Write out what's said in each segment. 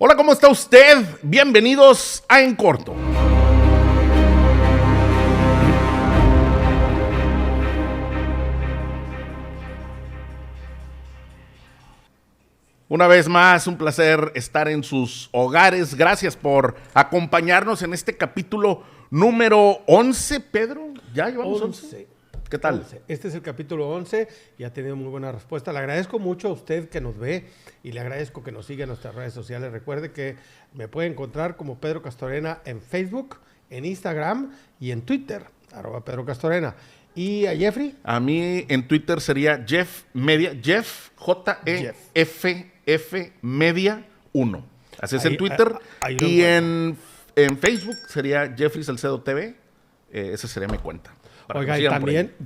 Hola, ¿cómo está usted? Bienvenidos a En Corto. Una vez más, un placer estar en sus hogares. Gracias por acompañarnos en este capítulo número 11, Pedro. ¿Ya llevamos 11? ¿Qué tal? 11. Este es el capítulo 11 y ha tenido muy buena respuesta. Le agradezco mucho a usted que nos ve y le agradezco que nos siga en nuestras redes sociales. Recuerde que me puede encontrar como Pedro Castorena en Facebook, en Instagram y en Twitter, @Pedro Castorena. ¿Y a Jeffrey? A mí en Twitter sería Jeff Media, Jeff, J-E-F-F Media 1. Así es en Twitter. Y en Facebook sería Jeffrey Salcedo TV. Esa sería mi cuenta. Oiga, y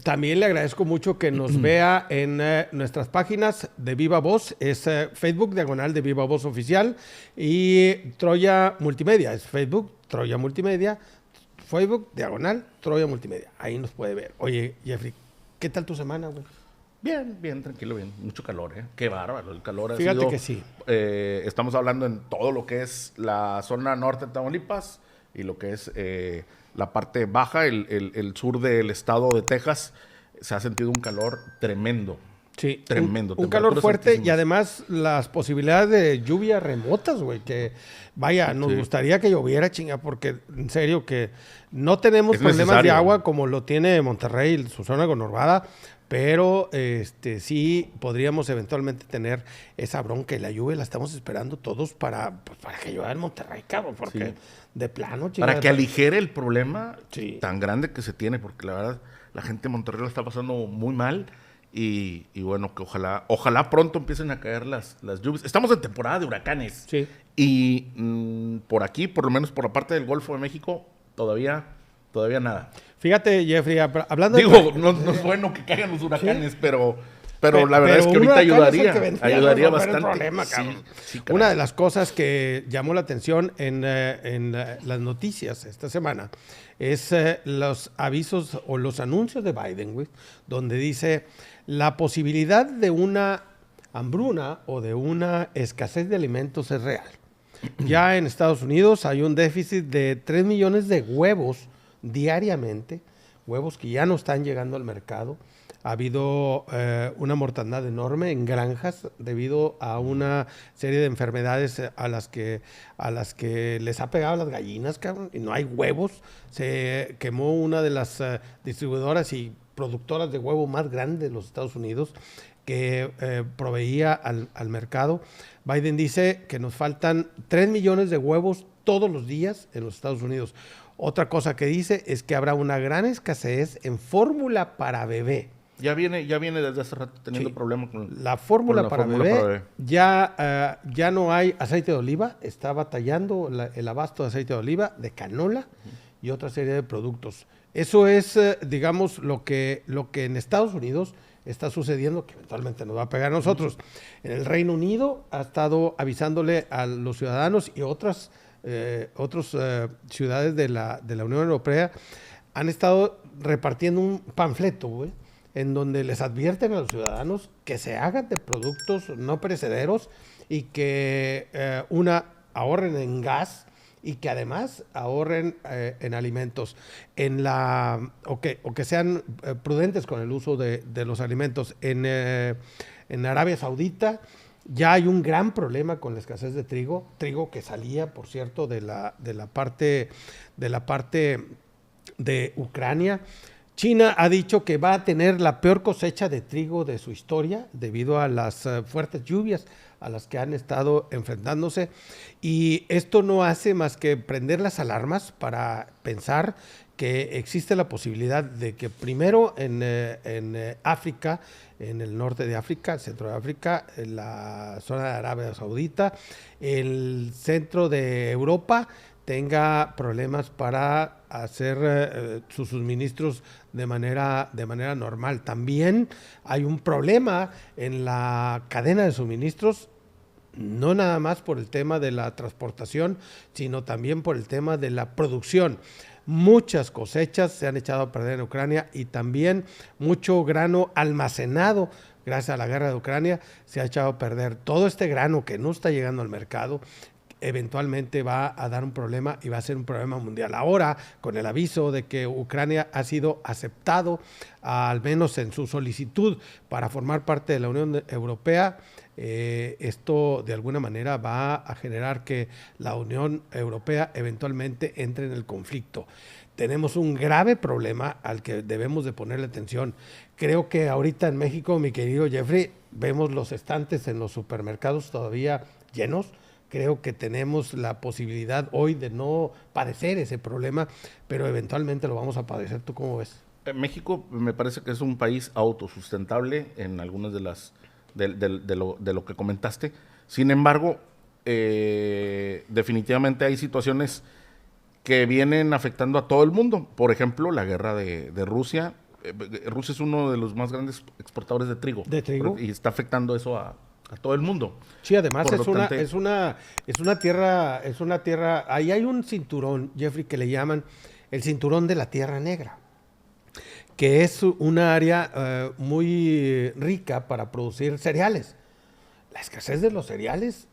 también le agradezco mucho que nos vea en nuestras páginas de Viva Voz. Es Facebook, diagonal de Viva Voz Oficial. Y Troya Multimedia. Es Facebook, Troya Multimedia. Facebook, diagonal, Troya Multimedia. Ahí nos puede ver. Oye, Jeffrey, ¿qué tal tu semana, güey? Bien, bien, tranquilo, bien. Mucho calor, ¿eh? Qué bárbaro, el calor ha Fíjate sido, que sí. Estamos hablando en todo lo que es la zona norte de Tamaulipas y lo que es la parte baja, el sur del estado de Texas. Se ha sentido un calor tremendo. Sí, tremendo. Un calor fuerte y además las posibilidades de lluvia remotas, güey, que vaya, nos gustaría que lloviera, chinga, porque en serio que no tenemos problemas de agua como lo tiene Monterrey, su zona conurbada, pero sí podríamos eventualmente tener esa bronca y la lluvia la estamos esperando todos para que llueva en Monterrey, cabrón, porque de plano, chinga. Para que aligere el problema tan grande que se tiene, porque la verdad la gente de Monterrey lo está pasando muy mal. Y bueno, que ojalá pronto empiecen a caer las lluvias. Estamos en temporada de huracanes. Sí. Y por aquí, por lo menos por la parte del Golfo de México, todavía nada. Fíjate, Jeffrey, hablando no es bueno que caigan los huracanes, pero la verdad es que ahorita ayudaría bastante. Problema, sí, una de las cosas que llamó la atención en las noticias esta semana es los avisos o los anuncios de Biden, güey, donde dice la posibilidad de una hambruna o de una escasez de alimentos es real. Ya en Estados Unidos hay un déficit de 3 millones de huevos diariamente, huevos que ya no están llegando al mercado. Ha habido una mortandad enorme en granjas debido a una serie de enfermedades a las que les ha pegado las gallinas, cabrón, y no hay huevos. Se quemó una de las distribuidoras y productoras de huevo más grandes de los Estados Unidos que proveía al mercado. Biden dice que nos faltan 3 millones de huevos todos los días en los Estados Unidos. Otra cosa que dice es que habrá una gran escasez en fórmula para bebé. Ya viene desde hace rato teniendo problemas con la fórmula para bebé. Ya no hay aceite de oliva, está batallando el abasto de aceite de oliva, de canola y otra serie de productos. Eso es, digamos, lo que en Estados Unidos está sucediendo, que eventualmente nos va a pegar a nosotros. En el Reino Unido ha estado avisándole a los ciudadanos y otras ciudades de la Unión Europea han estado repartiendo un panfleto, güey, en donde les advierten a los ciudadanos que se hagan de productos no perecederos y que ahorren en gas y que además ahorren en alimentos, o que sean prudentes con el uso de los alimentos. En Arabia Saudita ya hay un gran problema con la escasez de trigo que salía, por cierto, de la parte de Ucrania. China ha dicho que va a tener la peor cosecha de trigo de su historia debido a las fuertes lluvias a las que han estado enfrentándose. Y esto no hace más que prender las alarmas para pensar que existe la posibilidad de que primero en África, en el norte de África, centro de África, en la zona de Arabia Saudita, el centro de Europa tenga problemas para hacer sus suministros de manera normal. También hay un problema en la cadena de suministros, no nada más por el tema de la transportación, sino también por el tema de la producción. Muchas cosechas se han echado a perder en Ucrania y también mucho grano almacenado gracias a la guerra de Ucrania se ha echado a perder. Todo este grano que no está llegando al mercado eventualmente va a dar un problema y va a ser un problema mundial. Ahora, con el aviso de que Ucrania ha sido aceptado, al menos en su solicitud para formar parte de la Unión Europea, esto de alguna manera va a generar que la Unión Europea eventualmente entre en el conflicto. Tenemos un grave problema al que debemos de ponerle atención. Creo que ahorita en México, mi querido Jeffrey, vemos los estantes en los supermercados todavía llenos. Creo que tenemos la posibilidad hoy de no padecer ese problema, pero eventualmente lo vamos a padecer. ¿Tú cómo ves? México me parece que es un país autosustentable en algunas de las de lo que comentaste. Sin embargo, definitivamente hay situaciones que vienen afectando a todo el mundo. Por ejemplo, la guerra de Rusia. Rusia es uno de los más grandes exportadores de trigo. ¿De trigo? Y está afectando eso a todo el mundo. Sí, además es una tierra, ahí hay un cinturón, Jeffrey, que le llaman el cinturón de la Tierra Negra, que es una área muy rica para producir cereales. La escasez de los cereales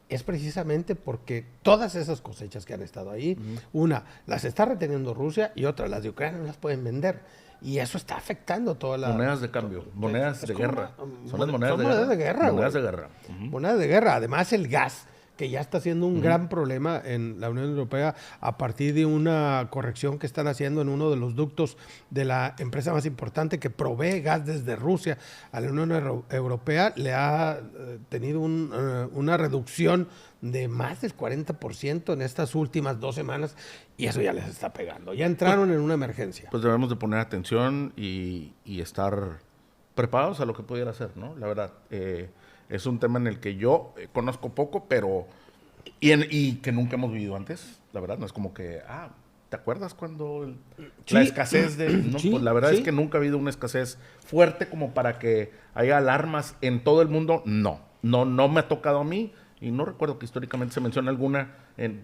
es precisamente porque todas esas cosechas que han estado ahí, una, las está reteniendo Rusia y otra, las de Ucrania no las pueden vender. Y eso está afectando toda la... Monedas de cambio, monedas de guerra. Son las monedas de guerra. Monedas de guerra. Monedas de guerra. Además, el gas, que ya está siendo un gran problema en la Unión Europea a partir de una corrección que están haciendo en uno de los ductos de la empresa más importante que provee gas desde Rusia a la Unión Europea, le ha tenido una reducción de más del 40% en estas últimas 2 semanas, y eso ya les está pegando. Ya entraron en una emergencia. Pues debemos de poner atención y estar preparados a lo que pudiera ser, ¿no? La verdad, es un tema en el que yo conozco poco, pero... Y que nunca hemos vivido antes, la verdad. No es como que, ¿te acuerdas cuando la escasez de...? No, sí, pues la verdad es que nunca ha habido una escasez fuerte como para que haya alarmas en todo el mundo. No me ha tocado a mí. Y no recuerdo que históricamente se mencione alguna,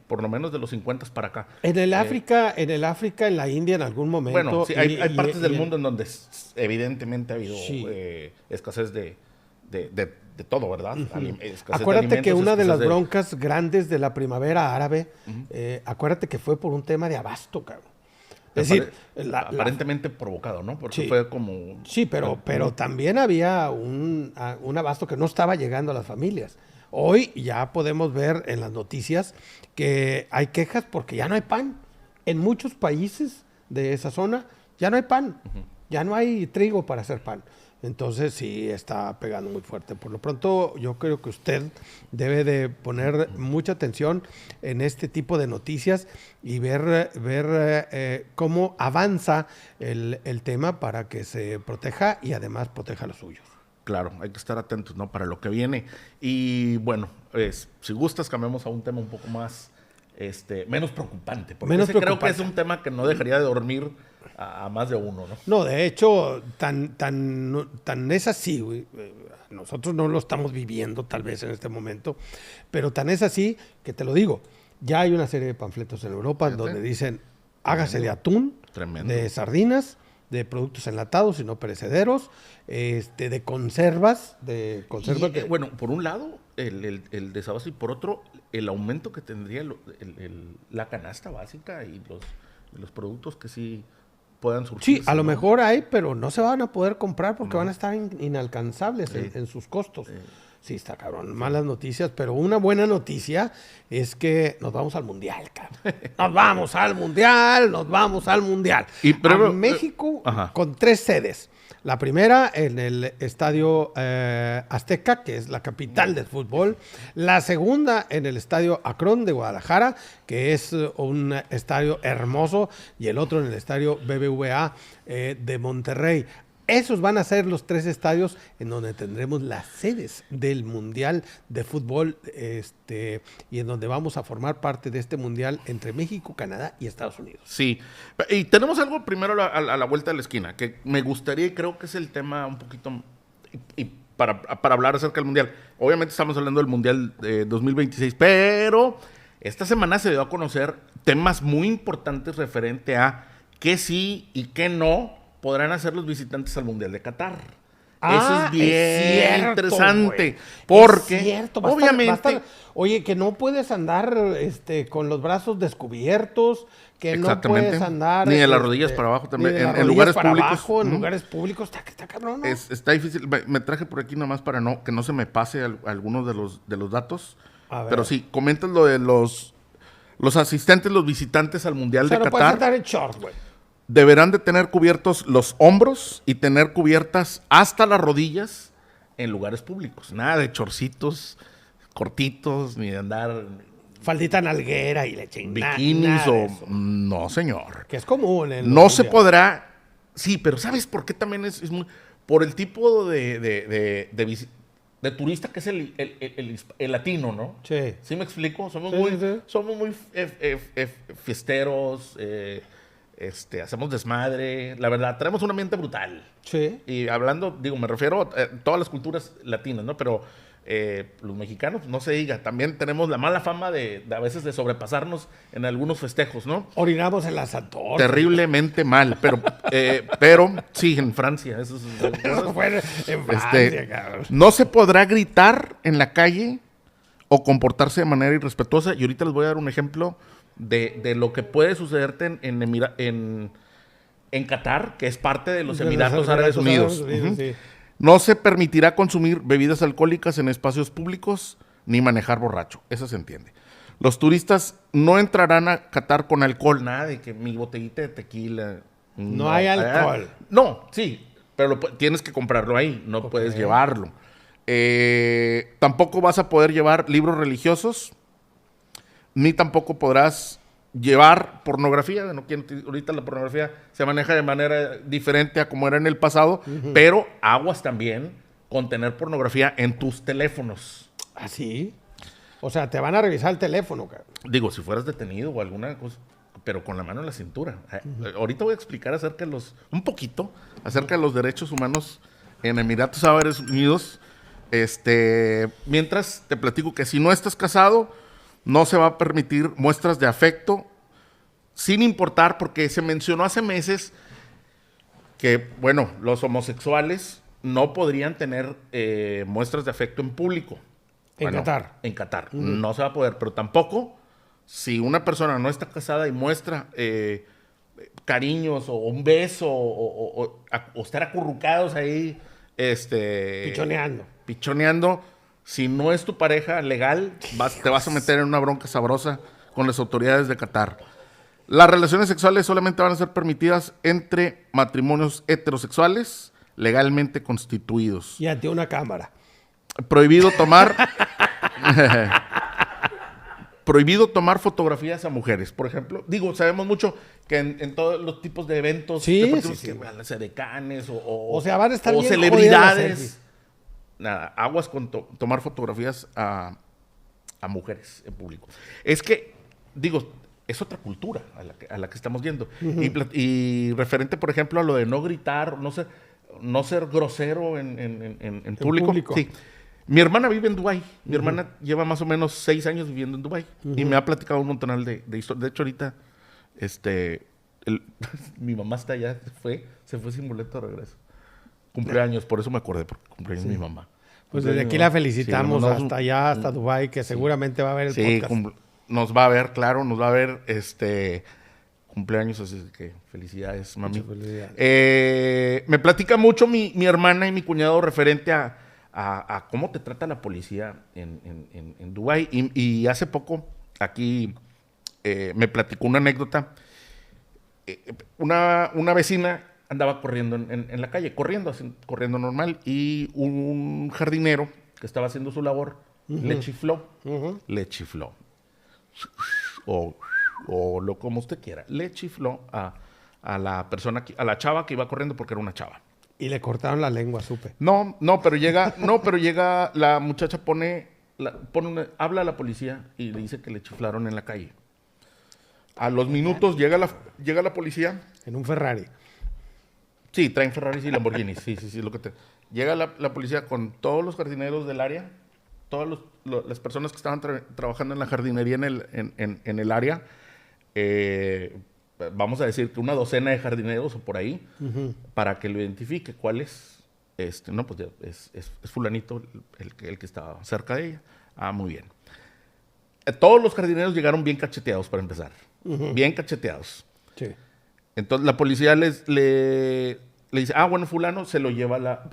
por lo menos de los 50 para acá. En el África, en la India en algún momento... Bueno, sí, hay partes del mundo en donde evidentemente ha habido escasez de todo, ¿verdad? Acuérdate que una de las broncas grandes de la primavera árabe, acuérdate que fue por un tema de abasto, cabrón. Es decir, aparentemente provocado, ¿no? Porque fue como... Sí, pero también había un abasto que no estaba llegando a las familias. Hoy ya podemos ver en las noticias que hay quejas porque ya no hay pan. En muchos países de esa zona ya no hay pan. Ya no hay trigo para hacer pan. Entonces sí está pegando muy fuerte. Por lo pronto yo creo que usted debe de poner mucha atención en este tipo de noticias y ver cómo avanza el tema para que se proteja y además proteja a los suyos. Claro, hay que estar atentos, ¿no? Para lo que viene. Y bueno, si gustas, cambiamos a un tema un poco más, menos preocupante. Porque creo que es un tema que no dejaría de dormir a más de uno, ¿no? No, de hecho, tan es así, güey. Nosotros no lo estamos viviendo tal vez en este momento, pero tan es así que te lo digo, ya hay una serie de panfletos en Europa donde dicen, hágase de atún, de sardinas, de productos enlatados y no perecederos, de conservas. Bueno, por un lado, el desabasto y por otro, el aumento que tendría la canasta básica y los productos que sí puedan surgir. Sí, a lo mejor hay, pero no se van a poder comprar porque van a estar inalcanzables en sus costos. Sí, está cabrón. Malas noticias, pero una buena noticia es que nos vamos al Mundial, cabrón. Nos vamos al Mundial. Y pero, México con 3 sedes. La primera en el Estadio Azteca, que es la capital del fútbol. La segunda en el Estadio Akron de Guadalajara, que es un estadio hermoso. Y el otro en el Estadio BBVA de Monterrey. Esos van a ser los 3 estadios en donde tendremos las sedes del Mundial de Fútbol y en donde vamos a formar parte de este Mundial entre México, Canadá y Estados Unidos. Sí, y tenemos algo primero a la vuelta de la esquina, que me gustaría y creo que es el tema un poquito, y para hablar acerca del Mundial. Obviamente estamos hablando del Mundial de 2026, pero esta semana se dio a conocer temas muy importantes referente a qué sí y qué no podrán hacer los visitantes al Mundial de Qatar. Eso es bien interesante. Güey. Porque, es cierto, obviamente... oye, que no puedes andar con los brazos descubiertos, que no puedes andar... Ni de las rodillas para abajo también. En lugares públicos. En lugares públicos, está cabrón, ¿no? Está difícil. Me traje por aquí nomás para que no se me pase algunos de los datos. Pero sí, comentas lo de los asistentes, los visitantes al Mundial de Qatar. No puedes andar en shorts, güey. Deberán de tener cubiertos los hombros y tener cubiertas hasta las rodillas en lugares públicos. Nada de chorcitos cortitos, ni de andar... Faldita nalguera y le chingada. Bikinis No, señor. Que es común. No se podrá... Sí, pero ¿sabes por qué también es muy... Por el tipo de turista que es el latino, ¿no? Sí. ¿Sí me explico? Somos muy fiesteros, hacemos desmadre. La verdad, tenemos un ambiente brutal. Sí. Y hablando, me refiero a todas las culturas latinas, ¿no? Pero los mexicanos, no se diga, también tenemos la mala fama a veces de sobrepasarnos en algunos festejos, ¿no? Orinamos en las antorchas. Terriblemente mal, pero sí, en Francia. Eso fue en Francia, cabrón. No se podrá gritar en la calle o comportarse de manera irrespetuosa. Y ahorita les voy a dar un ejemplo de lo que puede sucederte en Qatar, que es parte de los Emiratos Árabes Unidos. Sí. No se permitirá consumir bebidas alcohólicas en espacios públicos ni manejar borracho. Eso se entiende. Los turistas no entrarán a Qatar con alcohol. Nada de que mi botellita de tequila. No hay alcohol. No, sí, pero tienes que comprarlo ahí. No puedes llevarlo. Tampoco vas a poder llevar libros religiosos, ni tampoco podrás llevar pornografía. Ahorita la pornografía se maneja de manera diferente a como era en el pasado, pero aguas también con tener pornografía en tus teléfonos. ¿Ah, sí? O sea, te van a revisar el teléfono, cabrón. Digo, si fueras detenido o alguna cosa, pero con la mano en la cintura. Ahorita voy a explicar un poquito acerca de los derechos humanos en Emiratos Árabes Unidos. Mientras te platico que si no estás casado, no se va a permitir muestras de afecto, sin importar, porque se mencionó hace meses que, los homosexuales no podrían tener muestras de afecto en público. En Qatar. En Qatar. No se va a poder, pero tampoco, si una persona no está casada y muestra cariños o un beso o estar acurrucados ahí, pichoneando, si no es tu pareja legal, te vas a meter en una bronca sabrosa con las autoridades de Qatar. Las relaciones sexuales solamente van a ser permitidas entre matrimonios heterosexuales legalmente constituidos. Y ante una cámara. Prohibido tomar fotografías a mujeres, por ejemplo. Sabemos mucho que en todos los tipos de eventos deportivos, que van a ser decanes o sea, van a estar bien celebridades. Nada, aguas con tomar fotografías a mujeres en público. Es que, es otra cultura a la que estamos yendo. Y referente, por ejemplo, a lo de no gritar, no ser grosero en público. Sí. Mi hermana vive en Dubái. Mi hermana lleva más o menos 6 años viviendo en Dubái. Y me ha platicado un montonal de historias. De hecho, ahorita, mi mamá está allá, se fue sin boleto de regreso. Cumpleaños, por eso me acordé, porque cumpleaños mi mamá. Pues desde aquí la felicitamos hasta allá, hasta Dubái, que seguramente va a ver el podcast. Nos va a ver, claro, nos va a ver cumpleaños, así que felicidades, mami. Muchas felicidades. Me platica mucho mi hermana y mi cuñado referente a cómo te trata la policía en Dubái. Y hace poco, aquí me platicó una anécdota. Una vecina andaba corriendo en la calle, corriendo normal, y un jardinero que estaba haciendo su labor le chifló. O lo como usted quiera. Le chifló a la persona, a la chava que iba corriendo, porque era una chava. Y le cortaron la lengua, supe. No, pero llega la muchacha, habla a la policía y le dice que le chiflaron en la calle. A los minutos llega la policía. En un Ferrari. Sí, traen Ferraris y Lamborghinis. Sí, llega la policía con todos los jardineros del área, todas las personas que estaban trabajando en la jardinería en el área. Vamos a decir que una docena de jardineros o por ahí, para que lo identifique cuál es No, pues ya es fulanito el que estaba cerca de ella. Ah, muy bien. Todos los jardineros llegaron bien cacheteados para empezar. Bien cacheteados. Sí. Entonces la policía le dice, bueno, fulano se lo lleva a la...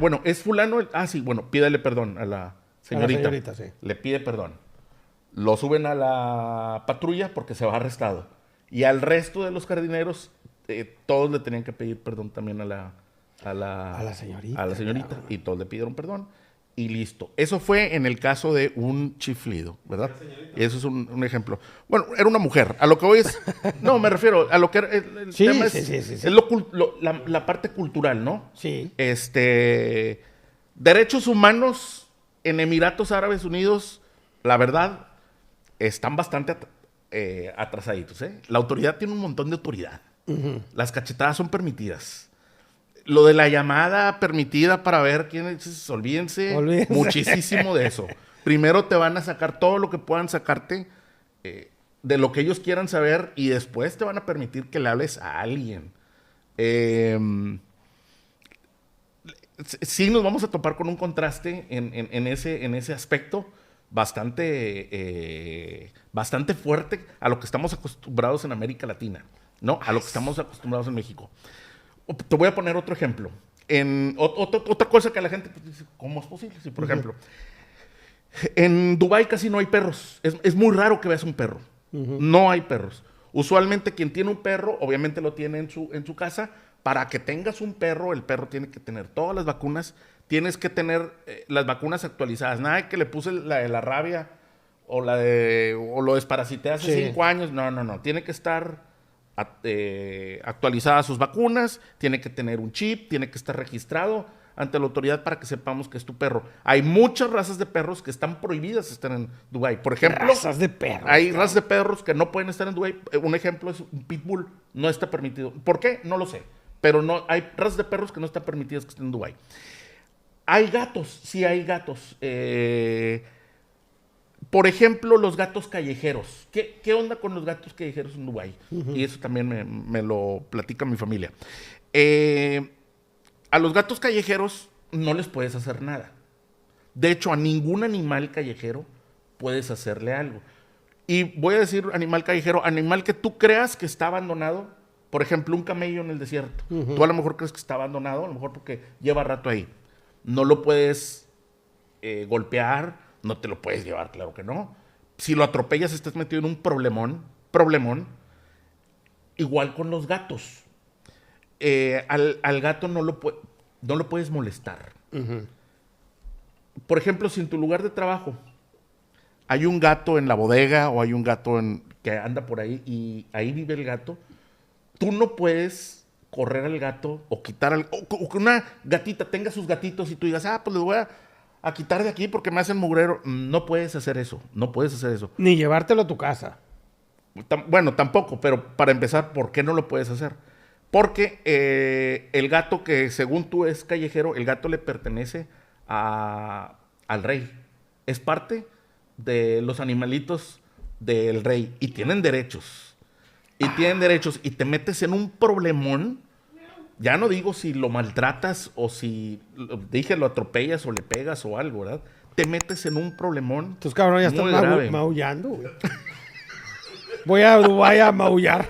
bueno, ¿es fulano? Sí, bueno, pídele perdón a la señorita. A la señorita, sí. Le pide perdón. Lo suben a la patrulla porque se va arrestado. Y al resto de los jardineros, todos le tenían que pedir perdón también a la señorita. A la señorita. Claro. Y todos le pidieron perdón. Y listo. Eso fue en el caso de un chiflido, ¿verdad? Eso es un ejemplo. Bueno, era una mujer. A lo que voy es... No, me refiero a lo que... El tema es la parte cultural, ¿no? Sí. Derechos humanos en Emiratos Árabes Unidos, la verdad, están bastante atrasaditos, ¿eh? La autoridad tiene un montón de autoridad. Las cachetadas son permitidas. Lo de la llamada permitida para ver quién es, olvídense muchísimo de eso. Primero te van a sacar todo lo que puedan sacarte de lo que ellos quieran saber y después te van a permitir que le hables a alguien. Sí nos vamos a topar con un contraste en ese aspecto bastante fuerte a lo que estamos acostumbrados en América Latina, ¿no? A lo que estamos acostumbrados en México. Te voy a poner otro ejemplo. Otra cosa que la gente dice, ¿cómo es posible? Si, por ejemplo, en Dubái casi no hay perros. Es muy raro que veas un perro. No hay perros. Usualmente quien tiene un perro, obviamente lo tiene en su casa. Para que tengas un perro, el perro tiene que tener todas las vacunas. Tienes que tener las vacunas actualizadas. Nada de que le puse la de la rabia o lo desparasité hace 5 años. No. Tiene que estar actualizadas sus vacunas, tiene que tener un chip, tiene que estar registrado ante la autoridad para que sepamos que es tu perro. Hay muchas razas de perros que están prohibidas estar en Dubái. Por ejemplo, razas de perros. Hay razas de perros que no pueden estar en Dubái. Un ejemplo es un pitbull, no está permitido. ¿Por qué? No lo sé. Pero no hay razas de perros que no están permitidas que estén en Dubái. Hay gatos, sí hay gatos. Por ejemplo, los gatos callejeros. ¿Qué onda con los gatos callejeros en Dubái? Y eso también me lo platica mi familia. A los gatos callejeros no les puedes hacer nada. De hecho, a ningún animal callejero puedes hacerle algo. Y voy a decir animal callejero, animal que tú creas que está abandonado. Por ejemplo, un camello en el desierto. Tú a lo mejor crees que está abandonado, a lo mejor porque lleva rato ahí. No lo puedes golpear. No te lo puedes llevar, claro que no. Si lo atropellas, estás metido en un problemón. Igual con los gatos. Al gato no lo puedes molestar. Por ejemplo, si en tu lugar de trabajo hay un gato en la bodega o hay un gato que anda por ahí y ahí vive el gato, tú no puedes correr al gato o quitar o que una gatita tenga sus gatitos y tú digas, pues les voy a quitar de aquí porque me hacen mugrero. No puedes hacer eso. Ni llevártelo a tu casa. Bueno, tampoco, pero para empezar, ¿por qué no lo puedes hacer? Porque el gato que según tú es callejero, el gato le pertenece al rey. Es parte de los animalitos del rey y tienen derechos. Y te metes en un problemón. Ya no digo si lo maltratas o si lo atropellas o le pegas o algo, ¿verdad? Te metes en un problemón. Tus cabrones ya están maullando, güey. Voy a Dubái a maullar.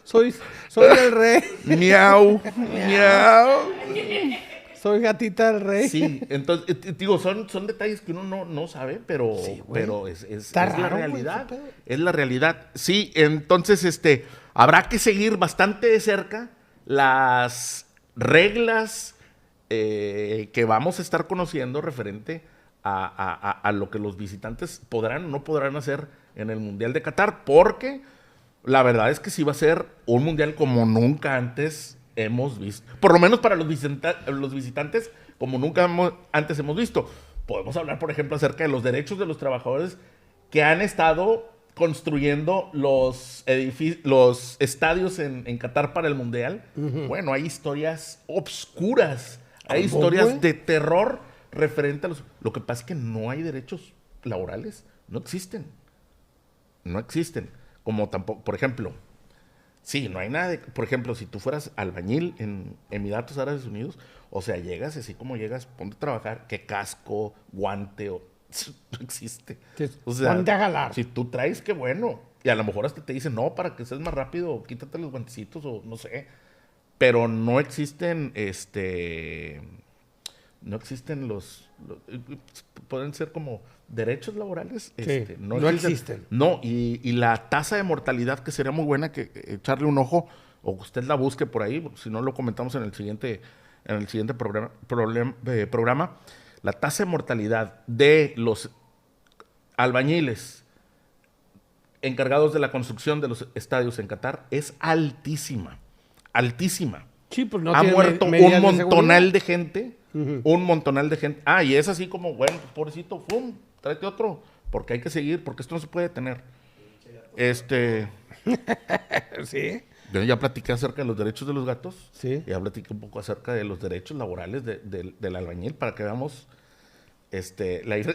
Soy el rey. Miau. Soy gatita del rey. Sí, entonces, digo, son detalles que uno no sabe, pero, sí, pero es la realidad. Güey, es la realidad. Sí, entonces, habrá que seguir bastante de cerca las reglas que vamos a estar conociendo referente a lo que los visitantes podrán o no podrán hacer en el Mundial de Qatar, porque la verdad es que sí va a ser un Mundial como nunca antes hemos visto. Por lo menos para los visitantes, como nunca antes hemos visto. Podemos hablar, por ejemplo, acerca de los derechos de los trabajadores que han estado construyendo los estadios en Qatar para el Mundial. Bueno, hay historias obscuras, hay historias de terror referente a Lo que pasa es que no hay derechos laborales, no existen. Como tampoco, por ejemplo, Sí, no hay nada de... Por ejemplo, si tú fueras albañil en Emiratos Árabes Unidos, o sea, llegas así como llegas, ponte a trabajar, qué casco, guante, o... no existe. O sea, ponte a jalar. Si tú traes, qué bueno. Y a lo mejor hasta te dicen, no, para que seas más rápido, quítate los guantecitos o no sé. Pero no existen, no existen pueden ser como derechos laborales. Sí, no existen. No, y la tasa de mortalidad, que sería muy buena que echarle un ojo, o usted la busque por ahí, si no lo comentamos en el siguiente programa, la tasa de mortalidad de los albañiles encargados de la construcción de los estadios en Qatar es altísima, altísima. Sí, pues no ha muerto un montonal de gente, uh-huh. un montonal de gente. Y es así como, bueno, pobrecito, ¡pum! Tráete otro, porque hay que seguir, porque esto no se puede detener. Sí. Yo ya platiqué acerca de los derechos de los gatos. Sí. Ya platiqué un poco acerca de los derechos laborales del albañil para que veamos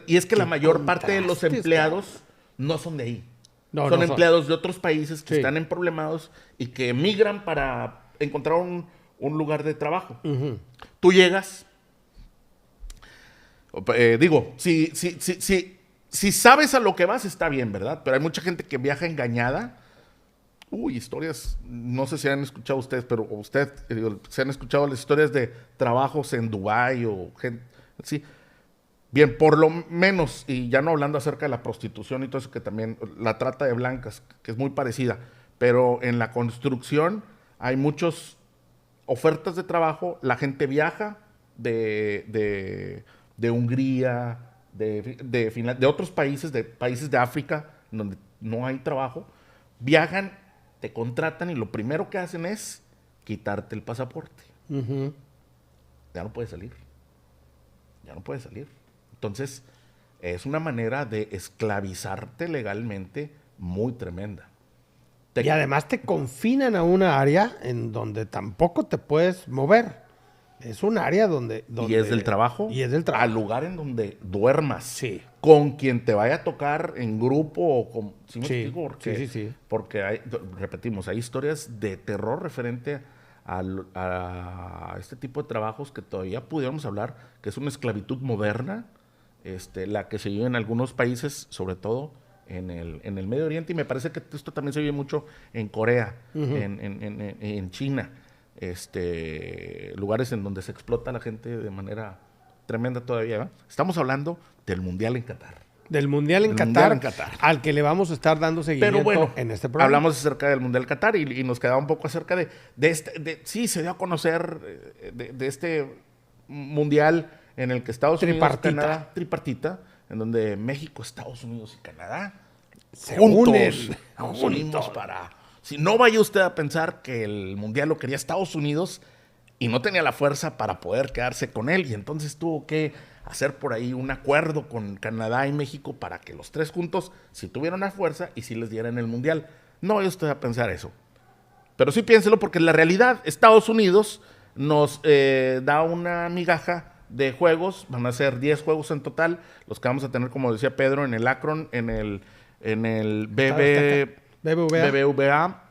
y es que la mayor parte de los empleados no son de ahí. Son empleados de otros países que están en problemados y que emigran para encontrar un lugar de trabajo. Uh-huh. Tú llegas, si sabes a lo que vas, está bien, ¿verdad? Pero hay mucha gente que viaja engañada. Historias, no sé si han escuchado ustedes, pero se han escuchado las historias de trabajos en Dubái o gente, sí. Bien, por lo menos, y ya no hablando acerca de la prostitución y todo eso, que también, la trata de blancas, que es muy parecida, pero en la construcción hay muchas ofertas de trabajo, la gente viaja de Hungría, de otros países de África, donde no hay trabajo, viajan, te contratan y lo primero que hacen es quitarte el pasaporte. Uh-huh. Ya no puedes salir. Entonces, es una manera de esclavizarte legalmente muy tremenda. Y además te confinan a una área en donde tampoco te puedes mover. Es un área donde y es del trabajo. Y es del trabajo. Al lugar en donde duermas. Sí. Con quien te vaya a tocar en grupo o con... ¿Sí me explico? Sí. Porque repetimos, hay historias de terror referente a este tipo de trabajos que todavía pudiéramos hablar, que es una esclavitud moderna, la que se vive en algunos países, sobre todo en el Medio Oriente, y me parece que esto también se vive mucho en Corea, uh-huh. en China, lugares en donde se explota a la gente de manera tremenda todavía, ¿verdad? Estamos hablando del Mundial en Qatar. Del Mundial en Qatar, al que le vamos a estar dando seguimiento en este programa. Hablamos acerca del Mundial Qatar y nos quedaba un poco acerca sí, se dio a conocer de este Mundial en el que Estados Unidos y Canadá, tripartita, en donde México, Estados Unidos y Canadá se unen para... Si no vaya usted a pensar que el Mundial lo quería Estados Unidos y no tenía la fuerza para poder quedarse con él, y entonces tuvo que hacer por ahí un acuerdo con Canadá y México para que los tres juntos sí tuvieran la fuerza y sí les dieran el Mundial. No vaya usted a pensar eso. Pero sí piénselo, porque en la realidad Estados Unidos nos da una migaja de juegos. Van a ser 10 juegos en total, los que vamos a tener, como decía Pedro, en el Akron, en el BBVA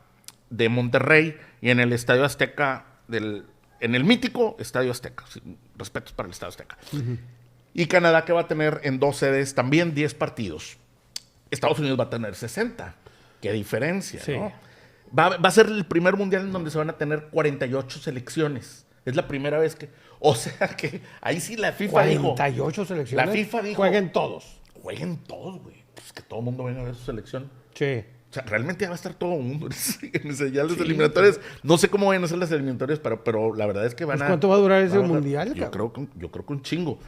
de Monterrey y en el Estadio Azteca en el mítico Estadio Azteca. Respetos para el Estadio Azteca. Uh-huh. Y Canadá, que va a tener en 2 sedes también 10 partidos. Estados Unidos va a tener 60. Qué diferencia, sí. ¿No? Va a ser el primer mundial en donde se van a tener 48 selecciones. Es la primera vez que... O sea que ahí sí la FIFA 48 selecciones. La FIFA dijo... Jueguen todos, güey. Pues que todo el mundo venga a ver su selección. Sí. O sea, realmente ya va a estar todo el mundo. Ya las eliminatorias... No sé cómo van a ser las eliminatorias, pero la verdad es que van a... ¿Cuánto va a durar ese mundial? Yo creo que un chingo.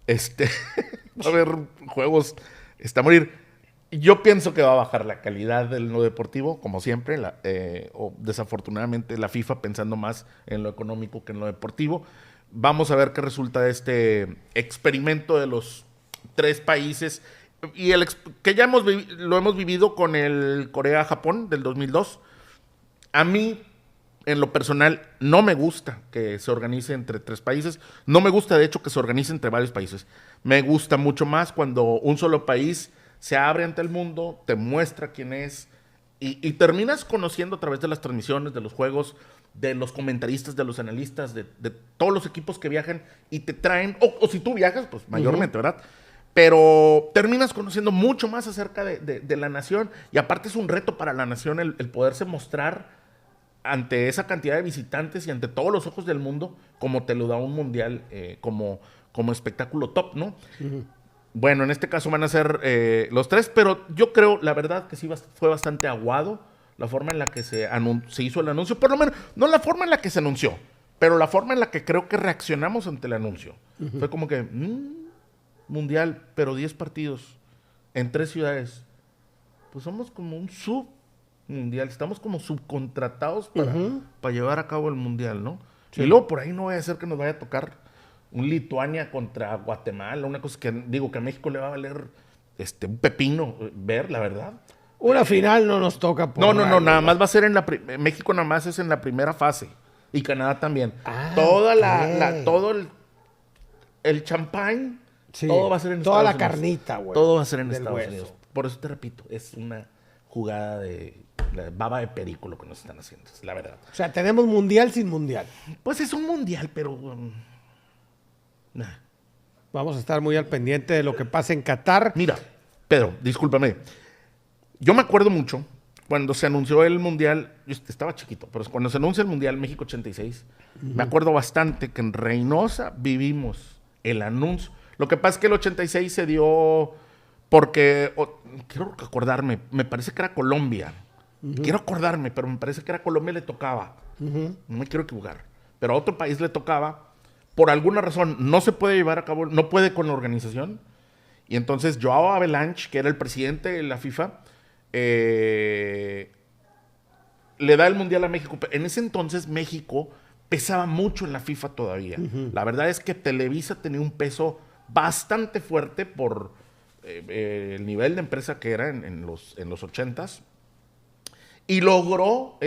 Va a haber juegos... Está a morir. Yo pienso que va a bajar la calidad del no deportivo, como siempre, o desafortunadamente la FIFA pensando más en lo económico que en lo deportivo. Vamos a ver qué resulta de este experimento de los 3 países, y que ya lo hemos vivido con el Corea-Japón del 2002. A mí, en lo personal, no me gusta que se organice entre 3 países. No me gusta, de hecho, que se organice entre varios países. Me gusta mucho más cuando un solo país se abre ante el mundo, te muestra quién es, Y terminas conociendo a través de las transmisiones, de los juegos, de los comentaristas, de los analistas, de todos los equipos que viajan y te traen, o si tú viajas, pues mayormente, ¿verdad? Pero terminas conociendo mucho más acerca de la nación y aparte es un reto para la nación el poderse mostrar ante esa cantidad de visitantes y ante todos los ojos del mundo como te lo da un mundial como espectáculo top, ¿no? Bueno, en este caso van a ser los 3, pero yo creo, la verdad, que sí fue bastante aguado la forma en la que se hizo el anuncio. Por lo menos, no la forma en la que se anunció, pero la forma en la que creo que reaccionamos ante el anuncio. Fue como que, mundial, pero 10 partidos en 3 ciudades. Pues somos como un submundial, estamos como subcontratados para llevar a cabo el mundial, ¿no? Sí. Y luego por ahí no vaya a ser que nos vaya a tocar un Lituania contra Guatemala, una cosa que digo que a México le va a valer un pepino ver, la verdad. Una final no nos toca. No, nada más va a ser México nada más es en la primera fase y Canadá también. Todo el champán, todo va a ser en Estados Unidos. Toda la carnita, güey. Todo va a ser en Estados Unidos. Por eso te repito, es una jugada de baba de perico lo que nos están haciendo, es la verdad. O sea, tenemos mundial sin mundial. Pues es un mundial, pero vamos a estar muy al pendiente de lo que pasa en Qatar. Mira, Pedro, discúlpame. Yo me acuerdo mucho cuando se anunció el mundial, yo estaba chiquito, pero cuando se anuncia el mundial México 86, me acuerdo bastante que en Reynosa vivimos el anuncio. Lo que pasa es que el 86 se dio porque, quiero acordarme, me parece que era Colombia. Quiero acordarme, pero me parece que era Colombia le tocaba. No me quiero equivocar. Pero a otro país le tocaba. Por alguna razón no se puede llevar a cabo, no puede con la organización. Y entonces Joao Havelange, que era el presidente de la FIFA, le da el mundial a México. En ese entonces México pesaba mucho en la FIFA todavía. La verdad es que Televisa tenía un peso bastante fuerte por el nivel de empresa que era en los 80s. Y logró,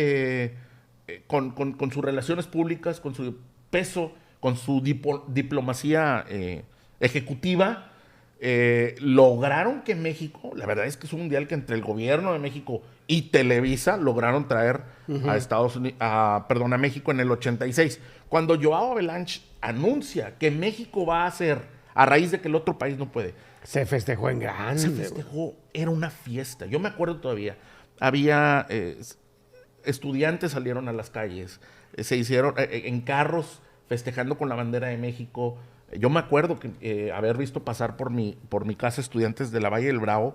con sus relaciones públicas, con su peso, con su diplomacia ejecutiva, lograron que México, la verdad es que es un mundial que entre el gobierno de México y Televisa lograron traer a México en el 86. Cuando Joao Havelange anuncia que México va a hacer, a raíz de que el otro país no puede. Se festejó en grande. Se festejó, era una fiesta. Yo me acuerdo todavía, había estudiantes salieron a las calles, se hicieron en carros festejando con la bandera de México. Yo me acuerdo que haber visto pasar por mi casa estudiantes de la Valle del Bravo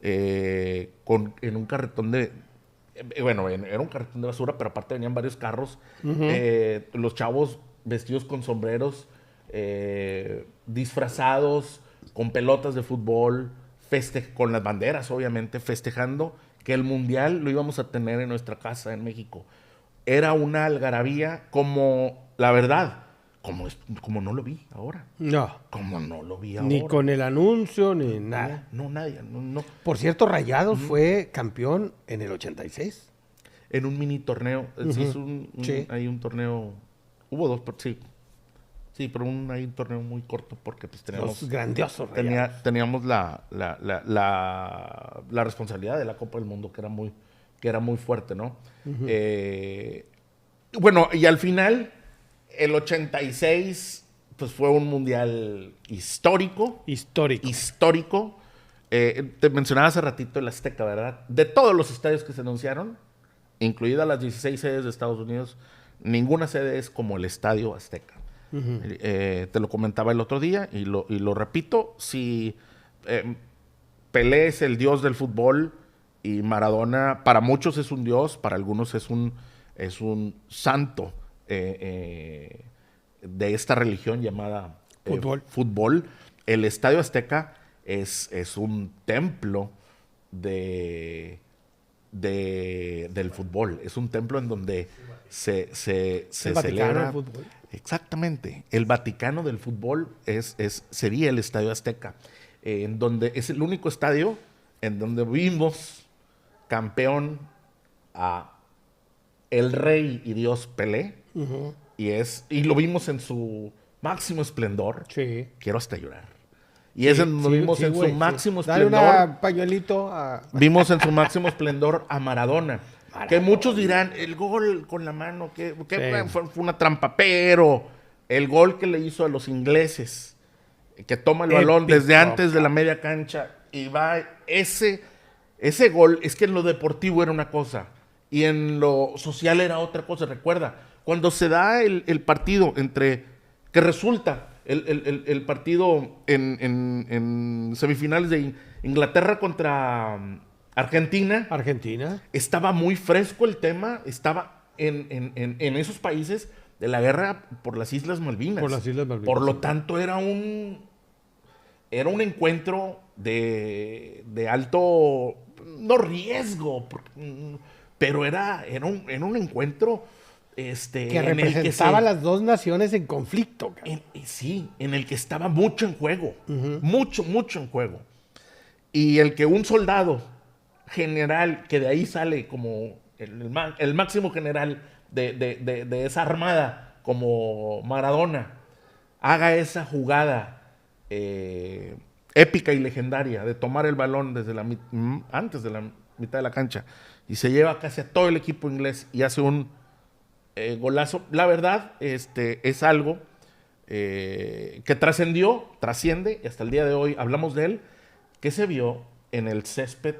en un carretón era un carretón de basura, pero aparte venían varios carros. Los chavos vestidos con sombreros, disfrazados, con pelotas de fútbol, con las banderas, obviamente, festejando que el mundial lo íbamos a tener en nuestra casa en México. Era una algarabía como, la verdad, como no lo vi ahora. No. Como no lo vi ahora. Ni con el anuncio, ni nada. No, nadie. No. Por cierto, Rayados fue campeón en el 86. En un mini torneo. Sí, hay un torneo. Hubo 2, sí. Sí, pero hay un torneo muy corto porque pues teníamos... Los grandiosos teníamos la responsabilidad de la Copa del Mundo, que era muy fuerte, ¿no? Bueno, y al final, el 86, pues fue un mundial histórico. Histórico. Te mencionaba hace ratito el Azteca, ¿verdad? De todos los estadios que se anunciaron, incluidas las 16 sedes de Estados Unidos, ninguna sede es como el Estadio Azteca. Te lo comentaba el otro día y lo repito, si Pelé es el dios del fútbol y Maradona para muchos es un dios, para algunos es un santo de esta religión llamada fútbol, el Estadio Azteca es un templo del fútbol, es un templo en donde se celebra. Fútbol. Exactamente. El Vaticano del fútbol sería el Estadio Azteca, en donde es el único estadio en donde vimos campeón a el rey y dios Pelé, y lo vimos en su máximo esplendor. Sí. Quiero hasta llorar. Y es en donde vimos en su máximo esplendor. Dale un pañuelito Vimos en su máximo esplendor a Maradona. Que muchos dirán, el gol con la mano, que fue una trampa. Pero el gol que le hizo a los ingleses, que toma el balón desde antes de la media cancha y va, ese gol, es que en lo deportivo era una cosa y en lo social era otra cosa. Recuerda, cuando se da el partido que resulta el partido en semifinales de Inglaterra contra Argentina. Estaba muy fresco el tema, estaba en esos países de la guerra por las Islas Malvinas. Por lo tanto, era un encuentro de alto, no riesgo, pero era un encuentro que representaba las dos naciones en conflicto. Sí, en el que estaba mucho en juego, mucho en juego. Y el que un soldado general, que de ahí sale como el máximo general de esa armada, como Maradona, haga esa jugada épica y legendaria de tomar el balón antes de la mitad de la cancha y se lleva casi a todo el equipo inglés y hace un golazo. La verdad, es algo que trasciende, y hasta el día de hoy hablamos de él, que se vio en el césped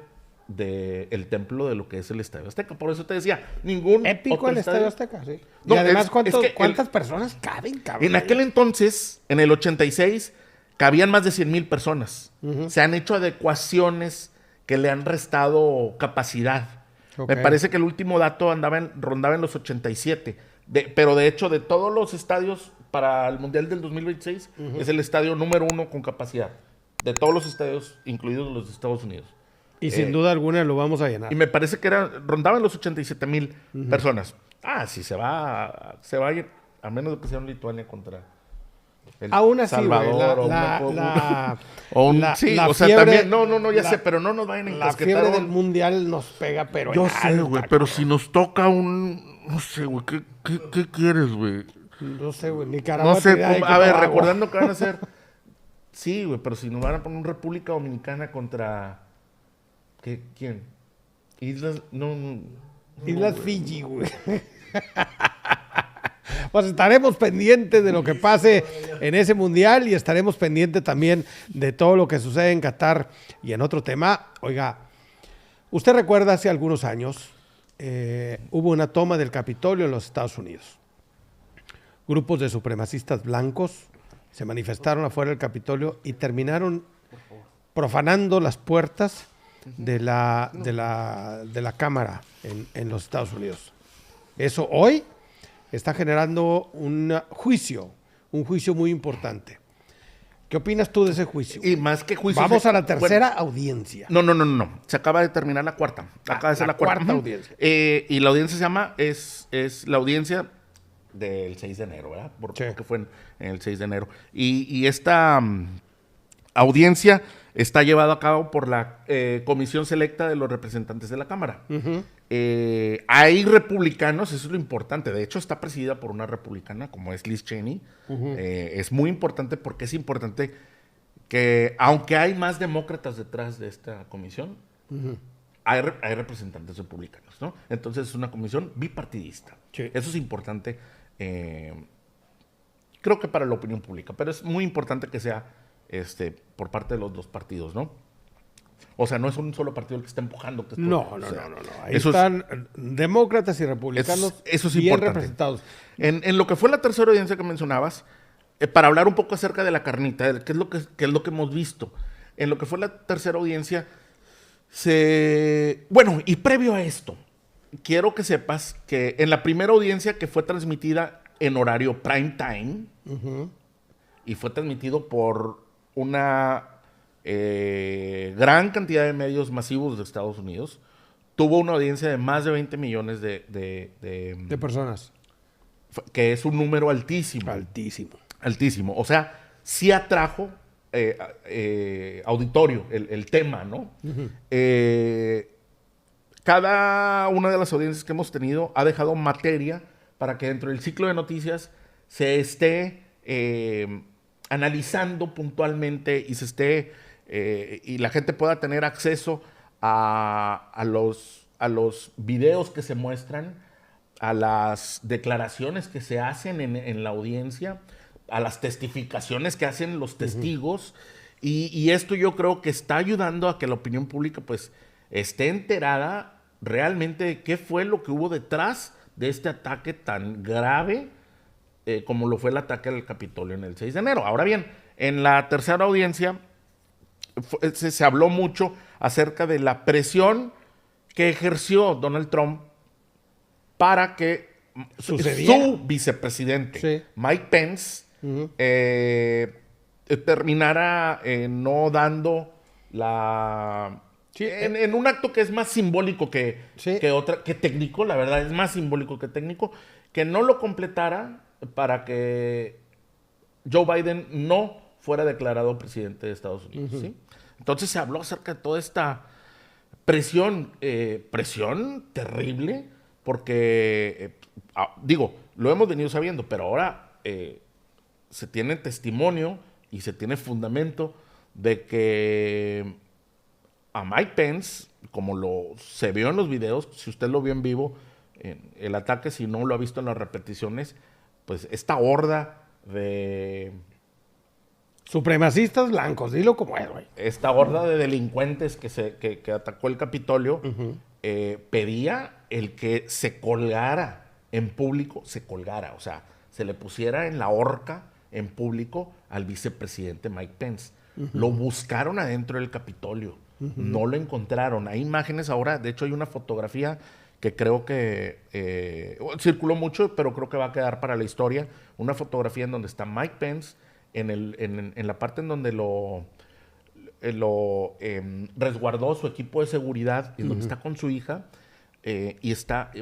del templo de lo que es el Estadio Azteca. Por eso te decía, ningún épico el Estadio Azteca, sí. No, y además, ¿cuántas personas caben, cabrón? En aquel entonces, en el 86, cabían más de 100,000 personas. Se han hecho adecuaciones que le han restado capacidad. Me parece que el último dato rondaba en los 87. Pero de hecho, de todos los estadios para el Mundial del 2026, es el estadio número 1 con capacidad. De todos los estadios, incluidos los de Estados Unidos. Y sin duda alguna lo vamos a llenar. Y me parece que rondaba en los 87,000 personas. Sí, se va a ir, a menos de que sea un Lituania contra el aún así, Salvador fiebre, sé, pero no nos vayan a encasquetar. La fiebre del mundial nos pega, pero yo sé, güey, pero si nos toca no sé, güey, ¿qué quieres, güey? No sé, güey, Nicaragua. No sé, a ver, recordando que van a hacer. Sí, güey, pero si nos van a poner una República Dominicana contra ¿quién? Islas Fiji, güey. Pues estaremos pendientes de lo que pase en ese mundial y estaremos pendientes también de todo lo que sucede en Qatar. Y en otro tema, oiga, usted recuerda hace algunos años hubo una toma del Capitolio en los Estados Unidos. Grupos de supremacistas blancos se manifestaron afuera del Capitolio y terminaron profanando las puertas de la Cámara en los Estados Unidos. Eso hoy está generando un juicio muy importante. ¿Qué opinas tú de ese juicio? Y más que juicio... Vamos a la tercera audiencia. No. Se acaba de terminar la cuarta. Acaba de ser la cuarta audiencia. Y la audiencia se llama... Es la audiencia del 6 de enero, ¿verdad? Porque fue en el 6 de enero. Y esta audiencia está llevada a cabo por la Comisión Selecta de los Representantes de la Cámara. Hay republicanos, eso es lo importante. De hecho, está presidida por una republicana, como es Liz Cheney. Es muy importante porque es importante que, aunque hay más demócratas detrás de esta comisión, hay representantes republicanos, ¿no? Entonces, es una comisión bipartidista. Sí. Eso es importante, creo que para la opinión pública, pero es muy importante que sea por parte de los dos partidos, ¿no? O sea, no es un solo partido el que está empujando. No. Ahí están demócratas y republicanos eso es bien importante. Representados. En lo que fue la tercera audiencia que mencionabas, para hablar un poco acerca de la carnita, qué es lo que hemos visto. En lo que fue la tercera audiencia, bueno, y previo a esto, quiero que sepas que en la primera audiencia, que fue transmitida en horario prime time, y fue transmitido por una gran cantidad de medios masivos de Estados Unidos, tuvo una audiencia de más de 20 millones de personas. Que es un número altísimo. Altísimo. O sea, sí atrajo auditorio el tema, ¿no? Cada una de las audiencias que hemos tenido ha dejado materia para que dentro del ciclo de noticias se esté analizando puntualmente y se esté y la gente pueda tener acceso a los videos que se muestran, a las declaraciones que se hacen en la audiencia, a las testificaciones que hacen los testigos. Y esto yo creo que está ayudando a que la opinión pública pues esté enterada realmente de qué fue lo que hubo detrás de este ataque tan grave como lo fue el ataque al Capitolio en el 6 de enero. Ahora bien, en la tercera audiencia se habló mucho acerca de la presión que ejerció Donald Trump para que su vicepresidente, Mike Pence, terminara no dando la... en un acto que es más simbólico que técnico, la verdad, es más simbólico que técnico, que no lo completara para que Joe Biden no fuera declarado presidente de Estados Unidos. ¿Sí? Entonces se habló acerca de toda esta presión terrible, porque, digo, lo hemos venido sabiendo, pero ahora se tiene testimonio y se tiene fundamento de que a Mike Pence, como se vio en los videos, si usted lo vio en vivo, el ataque, si no lo ha visto en las repeticiones, pues esta horda de... supremacistas blancos, dilo como es, güey. Esta horda de delincuentes que atacó el Capitolio pedía el que se colgara en público, o sea, se le pusiera en la horca en público al vicepresidente Mike Pence. Lo buscaron adentro del Capitolio, no lo encontraron. Hay imágenes ahora, de hecho hay una fotografía que creo que circuló mucho, pero creo que va a quedar para la historia. Una fotografía en donde está Mike Pence en la parte en donde lo resguardó su equipo de seguridad, y donde está con su hija, y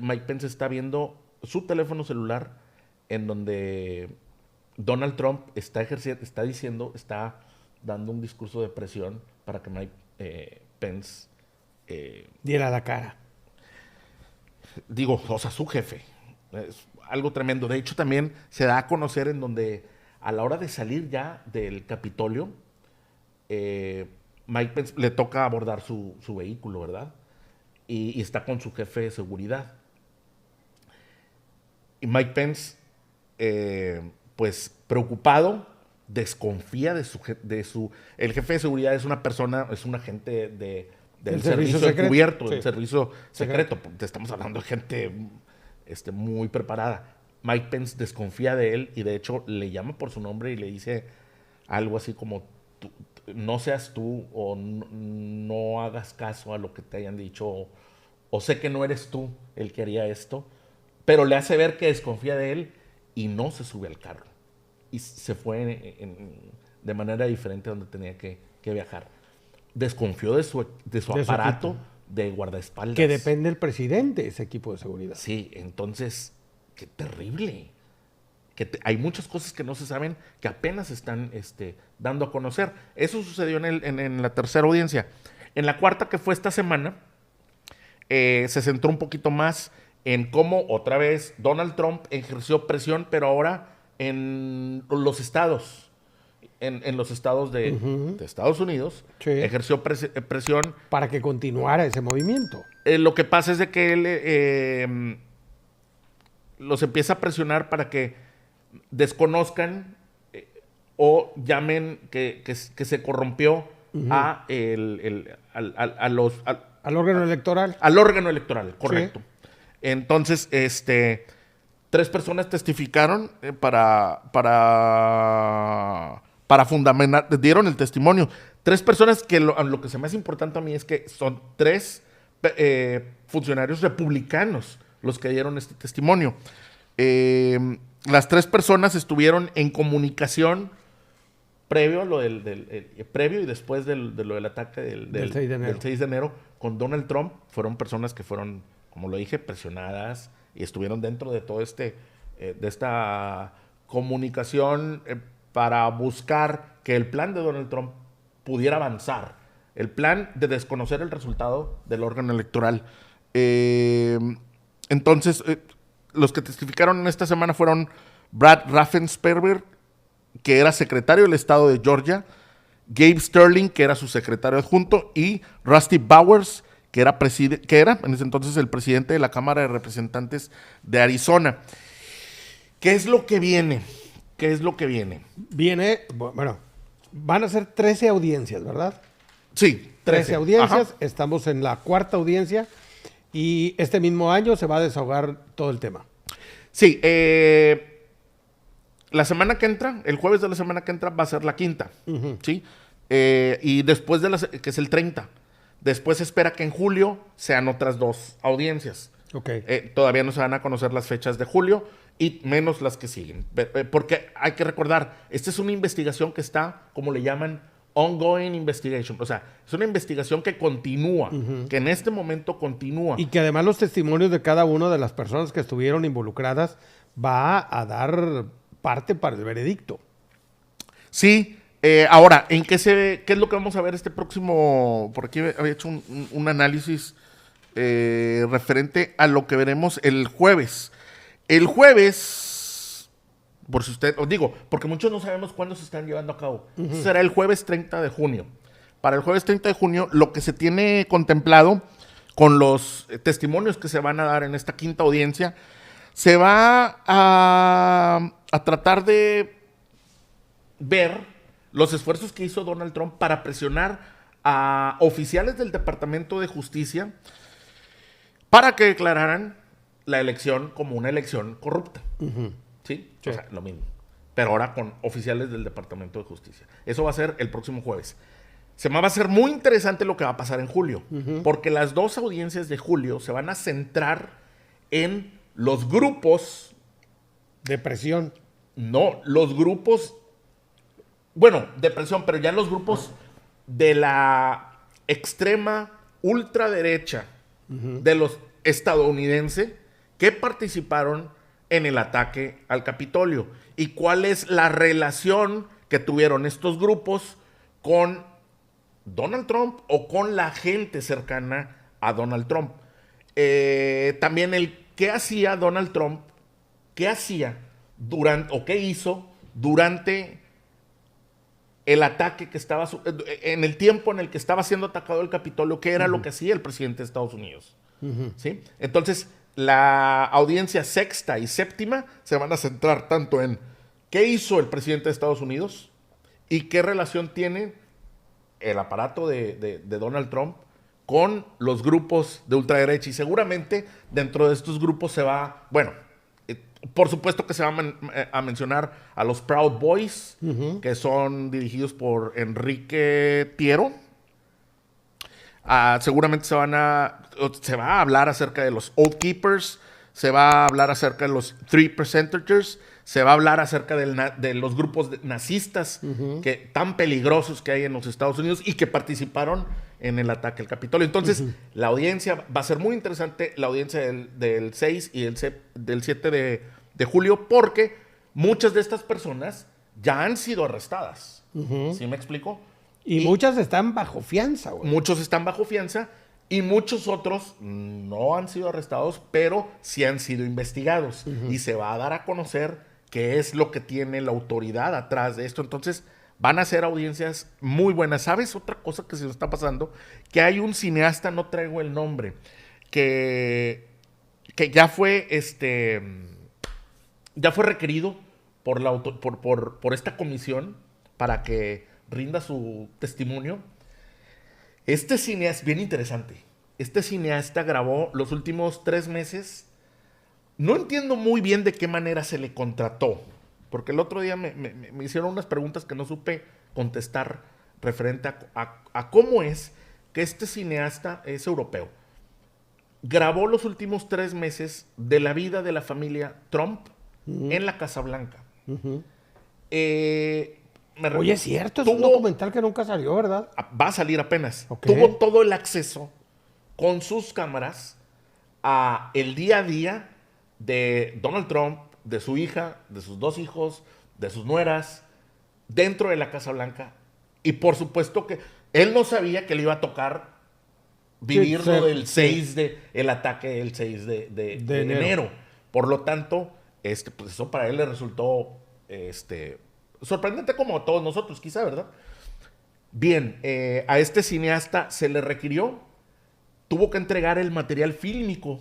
Mike Pence está viendo su teléfono celular, en donde Donald Trump está dando un discurso de presión para que Mike Pence diera la cara. Digo, o sea, su jefe. Es algo tremendo. De hecho, también se da a conocer en donde a la hora de salir ya del Capitolio, Mike Pence le toca abordar su vehículo, ¿verdad? Y está con su jefe de seguridad. Y Mike Pence, pues preocupado, desconfía de su... El jefe de seguridad es un agente del servicio encubierto, del servicio secreto. Estamos hablando de gente muy preparada. Mike Pence desconfía de él y de hecho le llama por su nombre y le dice algo así como: no seas tú, o no hagas caso a lo que te hayan dicho, o sé que no eres tú el que haría esto, pero le hace ver que desconfía de él y no se sube al carro. Y se fue de manera diferente a donde tenía que viajar. Desconfió de su aparato de guardaespaldas. Que depende del presidente, ese equipo de seguridad. Sí, entonces, qué terrible. Hay muchas cosas que no se saben, que apenas están dando a conocer. Eso sucedió en la tercera audiencia. En la cuarta, que fue esta semana, se centró un poquito más en cómo otra vez Donald Trump ejerció presión, pero ahora en los estados. En los estados de Estados Unidos, sí, ejerció presión para que continuara ese movimiento. Lo que pasa es de que él los empieza a presionar para que desconozcan o llamen que se corrompió al órgano electoral. Al órgano electoral, correcto. Sí. Entonces, 3 personas testificaron para fundamentar, dieron el testimonio. 3 personas que lo que se me hace importante a mí es que son 3 funcionarios republicanos los que dieron este testimonio. Las 3 personas estuvieron en comunicación previo a previo y después de lo del ataque del 6 de enero con Donald Trump. Fueron personas que fueron, como lo dije, presionadas y estuvieron dentro de todo de esta comunicación para buscar que el plan de Donald Trump pudiera avanzar. El plan de desconocer el resultado del órgano electoral. Entonces, los que testificaron en esta semana fueron Brad Raffensperger, que era secretario del estado de Georgia, Gabe Sterling, que era su secretario adjunto, y Rusty Bowers, que era en ese entonces el presidente de la Cámara de Representantes de Arizona. ¿Qué es lo que viene? ¿Qué es lo que viene? Bueno, van a ser 13 audiencias, ¿verdad? Sí, 13 audiencias. Ajá. Estamos en la 4ª audiencia y este mismo año se va a desahogar todo el tema. Sí, la semana que entra, el jueves de la semana que entra va a ser la 5ª, ¿sí? Y después que es el 30. Después se espera que en julio sean otras 2 audiencias. Okay. Todavía no se van a conocer las fechas de julio y menos las que siguen. Porque hay que recordar, esta es una investigación que está, como le llaman, ongoing investigation. O sea, es una investigación que continúa, que en este momento continúa. Y que además los testimonios de cada una de las personas que estuvieron involucradas va a dar parte para el veredicto. Sí. Ahora, ¿qué es lo que vamos a ver este próximo? Por aquí había hecho un análisis referente a lo que veremos el jueves. El jueves, por si usted, os digo, porque muchos no sabemos cuándo se están llevando a cabo. Será el jueves 30 de junio. Para el jueves 30 de junio, lo que se tiene contemplado con los testimonios que se van a dar en esta 5ª audiencia, se va a tratar de ver los esfuerzos que hizo Donald Trump para presionar a oficiales del Departamento de Justicia para que declararan la elección como una elección corrupta. ¿Sí? Sí. O sea, lo mismo. Pero ahora con oficiales del Departamento de Justicia. Eso va a ser el próximo jueves. Va a ser muy interesante lo que va a pasar en julio. Porque las 2 audiencias de julio se van a centrar en los grupos... De presión. No, los grupos... Bueno, de presión, pero ya los grupos de la extrema ultraderecha de los estadounidenses que participaron en el ataque al Capitolio. Y cuál es la relación que tuvieron estos grupos con Donald Trump o con la gente cercana a Donald Trump. También qué hacía Donald Trump, qué hacía durante, o qué hizo durante el ataque que estaba, en el tiempo en el que estaba siendo atacado el Capitolio, qué era lo que hacía el presidente de Estados Unidos. ¿Sí? Entonces, la audiencia 6ª y 7ª se van a centrar tanto en qué hizo el presidente de Estados Unidos y qué relación tiene el aparato de Donald Trump con los grupos de ultraderecha. Y seguramente dentro de estos grupos se va, bueno, por supuesto que se va a mencionar a los Proud Boys, que son dirigidos por Enrique Tiero. Seguramente se va a hablar acerca de los Oath Keepers, se va a hablar acerca de los Three Percenters, se va a hablar acerca de los grupos nazistas tan peligrosos que hay en los Estados Unidos y que participaron en el ataque al Capitolio. Entonces, la audiencia va a ser muy interesante, la audiencia del 6 y del 7 de julio, porque muchas de estas personas ya han sido arrestadas. ¿Sí me explico? Y muchas están bajo fianza, güey. Muchos están bajo fianza y muchos otros no han sido arrestados, pero sí han sido investigados. Y se va a dar a conocer qué es lo que tiene la autoridad atrás de esto. Entonces, van a ser audiencias muy buenas. ¿Sabes otra cosa que se nos está pasando? Que hay un cineasta, no traigo el nombre, que ya fue requerido por esta comisión para que rinda su testimonio. Este cineasta es bien interesante. Este cineasta grabó los últimos 3 meses. No entiendo muy bien de qué manera se le contrató, porque el otro día me hicieron unas preguntas que no supe contestar referente a cómo es que este cineasta es europeo. Grabó los últimos 3 meses de la vida de la familia Trump en la Casa Blanca. Oye, es cierto, es un documental que nunca salió, ¿verdad? Va a salir apenas. Okay. Tuvo todo el acceso con sus cámaras a el día a día de Donald Trump, de su hija, de sus 2 hijos, de sus nueras, dentro de la Casa Blanca. Y por supuesto que él no sabía que le iba a tocar vivir lo del 6 el ataque del 6 de enero. Por lo tanto, pues eso para él le resultó sorprendente como a todos nosotros, quizá, ¿verdad? Bien, a este cineasta se le requirió, tuvo que entregar el material fílmico,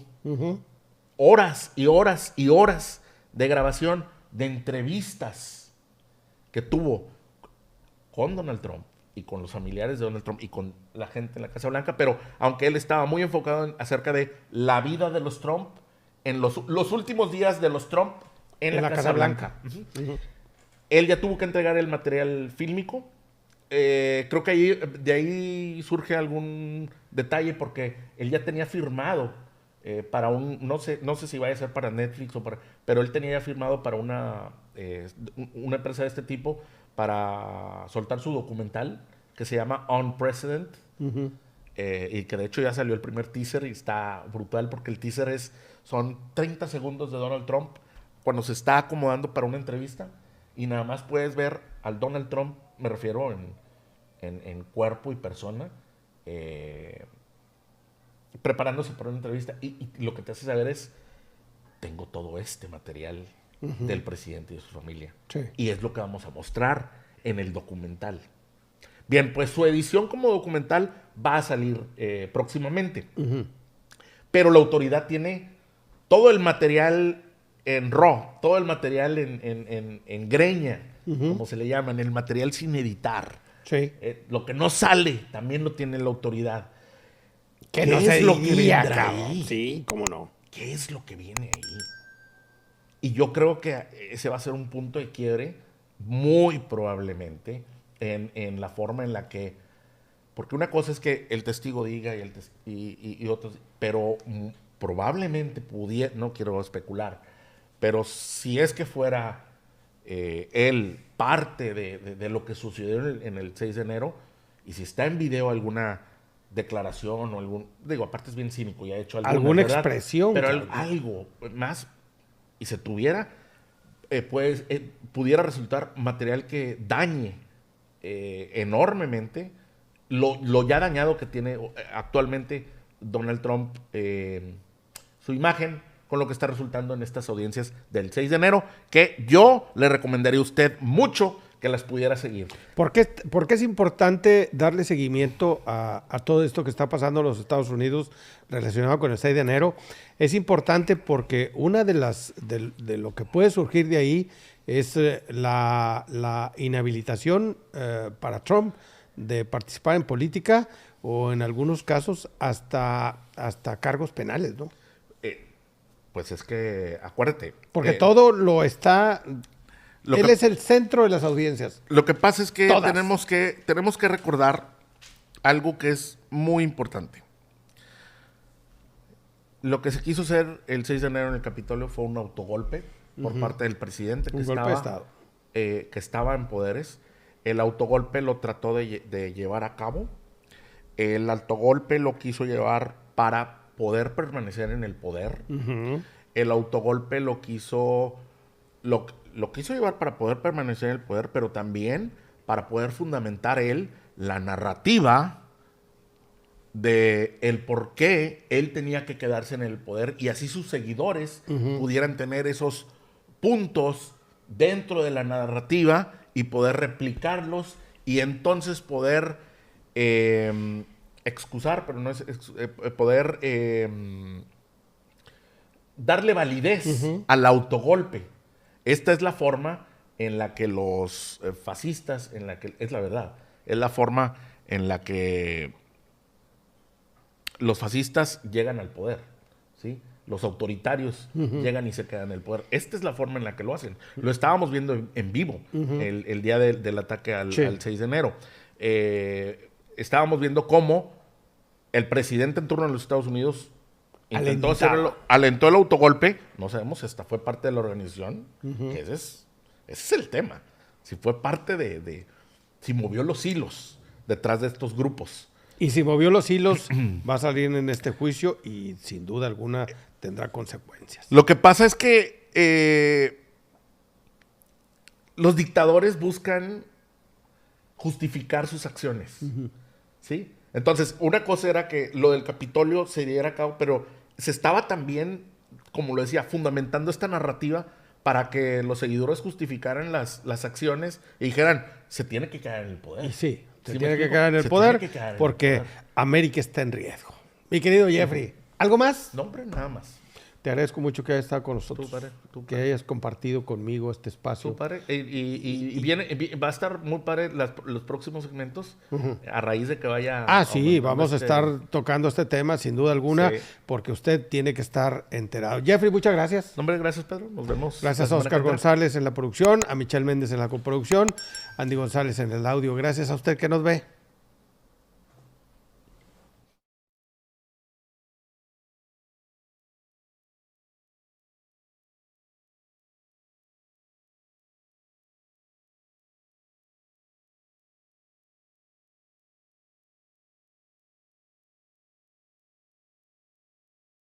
horas y horas y horas de grabación, de entrevistas que tuvo con Donald Trump y con los familiares de Donald Trump y con la gente en la Casa Blanca, pero aunque él estaba muy enfocado acerca de la vida de los Trump, en los últimos días de los Trump en la Casa Blanca. Él ya tuvo que entregar el material fílmico. Creo que de ahí surge algún detalle porque él ya tenía firmado para no sé si vaya a ser para Netflix pero él tenía ya firmado para una empresa de este tipo para soltar su documental que se llama Unprecedented. Y que de hecho ya salió el primer teaser y está brutal porque el teaser son 30 segundos de Donald Trump cuando se está acomodando para una entrevista y nada más puedes ver al Donald Trump, me refiero en cuerpo y persona, preparándose para una entrevista y lo que te hace saber es, tengo todo este material del presidente y de su familia. Sí. Y es lo que vamos a mostrar en el documental. Bien, pues su edición como documental va a salir próximamente. Pero la autoridad tiene todo el material en RAW, todo el material en greña, como se le llama, en el material sin editar. Sí. Lo que no sale también lo tiene la autoridad. ¿Qué no es lo que viene ahí? Sí, cómo no. ¿Qué es lo que viene ahí? Y yo creo que ese va a ser un punto de quiebre muy probablemente en la forma en la que... Porque una cosa es que el testigo diga y otros... Pero probablemente pudiera... No quiero especular. Pero si es que fuera él parte de lo que sucedió en el 6 de enero, y si está en video alguna declaración o algún... Digo, aparte es bien cínico, ya ha hecho alguna expresión. Pero algo más... Y se tuviera... pudiera resultar material que dañe enormemente lo ya dañado que tiene actualmente Donald Trump, su imagen, con lo que está resultando en estas audiencias del 6 de enero, que yo le recomendaría a usted mucho que las pudiera seguir. ¿Por qué es importante darle seguimiento a todo esto que está pasando en los Estados Unidos relacionado con el 6 de enero? Es importante porque una de lo que puede surgir de ahí es la inhabilitación para Trump de participar en política o en algunos casos hasta cargos penales, ¿no? Pues es que, acuérdate. Porque todo lo está... Él es el centro de las audiencias. Lo que pasa es que tenemos que recordar algo que es muy importante. Lo que se quiso hacer el 6 de enero en el Capitolio fue un autogolpe por parte del presidente que estaba en poderes. El autogolpe lo trató de llevar a cabo. El autogolpe lo quiso llevar para poder permanecer en el poder. El autogolpe lo quiso llevar para poder permanecer en el poder, pero también para poder fundamentar él la narrativa de el por qué él tenía que quedarse en el poder y así sus seguidores pudieran tener esos puntos dentro de la narrativa y poder replicarlos y entonces poder excusar, pero no es poder darle validez al autogolpe. Esta es la forma en la que los fascistas, es la verdad, es la forma en la que los fascistas llegan al poder, ¿sí? Los autoritarios llegan y se quedan en el poder. Esta es la forma en la que lo hacen. Lo estábamos viendo en vivo el día del ataque al 6 de enero. Estábamos viendo cómo el presidente en turno de los Estados Unidos alentó el autogolpe. No sabemos si esta fue parte de la organización. Que ese es el tema. Si fue parte si movió los hilos detrás de estos grupos. Y si movió los hilos, va a salir en este juicio y sin duda alguna tendrá consecuencias. Lo que pasa es que los dictadores buscan justificar sus acciones. ¿Sí? Entonces, una cosa era que lo del Capitolio se diera a cabo, pero se estaba también, como lo decía, fundamentando esta narrativa para que los seguidores justificaran las acciones y dijeran, se tiene que caer en el poder. Y sí, se ¿Sí tiene me que caer en el explico? poder Se tiene que caer en el porque poder. América está en riesgo. Mi querido Jeffrey, ¿algo más? No, hombre, nada más. Te agradezco mucho que hayas estado con nosotros, Tú, padre, tú, que padre. hayas compartido conmigo este espacio. Tú, padre. Y va a estar muy padre los próximos segmentos a raíz de que vaya... Sí, aumentando vamos a estar tocando este tema sin duda alguna, Sí. porque usted tiene que estar enterado. Jeffrey, muchas gracias. No, hombre, gracias, Pedro. Nos vemos. Gracias la a semana Oscar que entra. González en la producción, a Michelle Méndez en la coproducción, Andy González en el audio. Gracias a usted que nos ve.